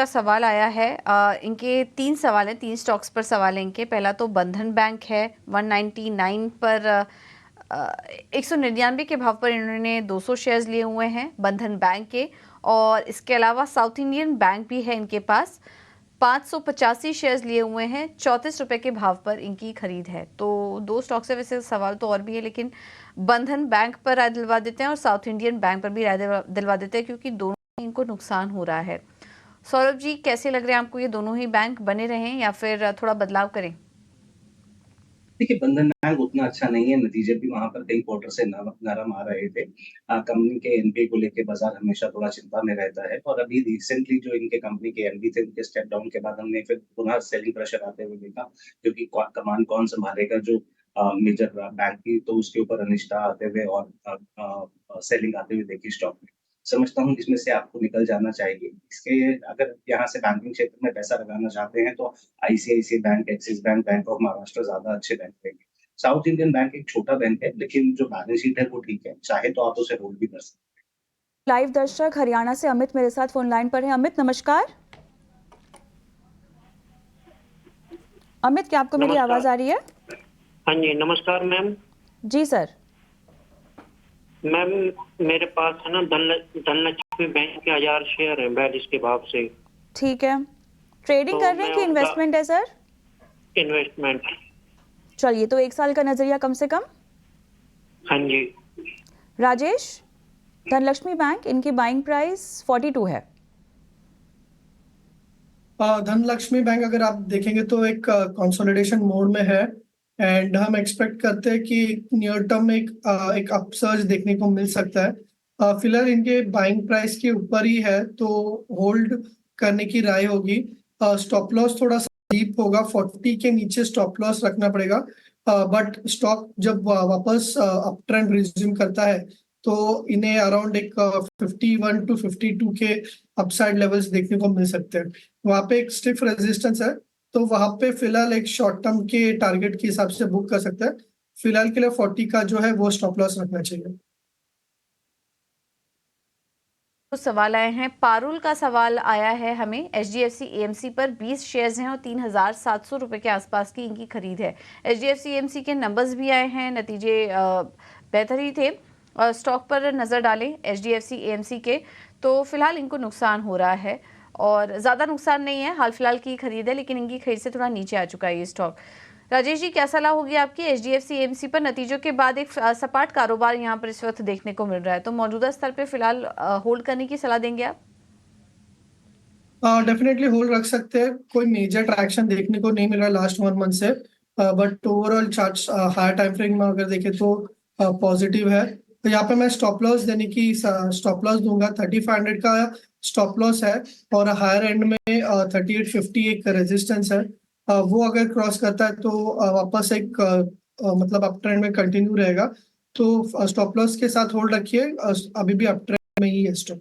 का सवाल आया है। इनके 3 सवाल हैं, 3 स्टॉक्स पर सवाल है इनके। पहला तो बंधन बैंक है, 199 पर 199 के भाव पर इन्होंने 200 शेयर्स लिए हुए हैं बंधन बैंक के। और इसके अलावा साउथ इंडियन बैंक भी है इनके पास, 585 शेयर्स लिए हुए हैं, 34 रुपए के भाव पर इनकी खरीद है। तो 2 स्टॉक से वैसे सवाल तो और भी है, लेकिन बंधन बैंक पर राय दिलवा देते हैं और साउथ इंडियन बैंक पर भी राय दिलवा देते हैं, क्योंकि दोनों इनको नुकसान हो रहा है। सौरभ जी, कैसे लग रहे हैं आपको, ये दोनों ही बैंक बने रहें या फिर थोड़ा बदलाव करें? देखिए, बंधन बैंक उतना अच्छा नहीं है, नतीजे भी वहाँ पर कई क्वार्टर से नरम आ रहे थे। कंपनी के एनपीए को लेके बाज़ार हमेशा थोड़ा चिंता में रहता है और अभी रिसेंटली जो इनके कंपनी के एमडी थे, उनके स्टेप डाउन के बाद हमने फिर पुनः सेलिंग प्रेशर आते हुए देखा, क्योंकि कमान कौन सँभालेगा जो मेजर बैंक की, तो उसके ऊपर अनिश्चितता आते हुए और सेलिंग आते हुए देखी स्टॉक में। समझता हूँ इसमें से आपको निकल जाना चाहिए। इसके अगर यहाँ से बैंकिंग क्षेत्र में पैसा लगाना चाहते हैं, तो ICICI bank, axis bank, bank of Maharashtra ज़्यादा अच्छे बैंक रहेंगे। साउथ इंडियन बैंक एक छोटा बैंक है, लेकिन जो बैलेंस शीट है वो ठीक है। चाहे तो आप उसे होल्ड भी कर सकते हैं। लाइव दर्शक हरियाणा से अमित मेरे साथ फोन लाइन पर है। अमित नमस्कार। अमित, क्या आपको मेरी आवाज आ रही है? हाँ जी, नमस्कार मैम। जी सर। मैम, मेरे पास है ना धनलक्ष्मी बैंक के 1000 शेयर है 42 के भाव से। ठीक है, ट्रेडिंग तो कर रहे हैं कि इन्वेस्टमेंट है सर? इन्वेस्टमेंट। चलिए, तो 1 साल का नजरिया कम से कम। हाँ जी। राजेश, धनलक्ष्मी बैंक, इनकी बाइंग प्राइस 42 है। धनलक्ष्मी बैंक अगर आप देखेंगे तो एक कंसोलिडेशन मोड में है एंड हम एक्सपेक्ट करते हैं कि नियर टर्म में एक अपसर्ज देखने को मिल सकता है। फिलहाल इनके बाइंग प्राइस के ऊपर ही है, तो होल्ड करने की राय होगी। स्टॉप लॉस थोड़ा सा डीप होगा, 40 के नीचे स्टॉप लॉस रखना पड़ेगा। बट स्टॉक जब वापस अप ट्रेंड रिज्यूम करता है तो इन्हें अराउंड एक 51 टू 52 के अपसाइड लेवल्स देखने को मिल सकते हैं। वहाँ पे एक स्टिफ रेजिस्टेंस है, तो वहाँ पे फिलहाल एक शॉर्ट टर्म के टारगेट के हिसाब से बुक कर सकते हैं। फिलहाल के लिए 40 का जो है वो स्टॉप लॉस रखना चाहिए। तो सवाल आए हैं, पारुल का सवाल आया है हमें। एचडीएफसी एएमसी पर 20 शेयर्स हैं और 3700 रुपए के आसपास की इनकी खरीद है। एचडीएफसी एएमसी के नंबर्स भी आए हैं, नतीजे बेहतर ही थे। स्टॉक पर नज़र डालें एचडीएफसी एएमसी के, तो फिलहाल इनको नुकसान हो रहा है और ज़्यादा नुकसान नहीं है, हाल फिलहाल की खरीद है, लेकिन इनकी खरीद से थोड़ा नीचे आ चुका है ये स्टॉक। राजेश जी, क्या सलाह होगी आपकी? एचडीएफसी एएमसी पर नतीजों के बाद एक सपाट कारोबार यहाँ पर इस वक्त देखने को मिल रहा है, तो मौजूदा स्तर पे फिलहाल होल्ड करने की सलाह देंगे आप? डेफिनेटली होल्ड रख सकते हैं। कोई मेजर ट्रैक्शन देखने को नहीं मिल रहा लास्ट 1 मंथ से, but overall charts higher time frame में अगर देखें तो पॉजिटिव है। तो यहाँ पे मैं स्टॉप लॉस देने की स्टॉप लॉस दूंगा। 3500 का स्टॉप लॉस है और हायर एंड में 3850 एक रेजिस्टेंस है। वो अगर क्रॉस करता है तो वापस एक मतलब अप ट्रेंड में कंटिन्यू रहेगा। तो स्टॉप लॉस के साथ होल्ड रखिए। अभी भी अप ट्रेंड में ही है स्टॉक।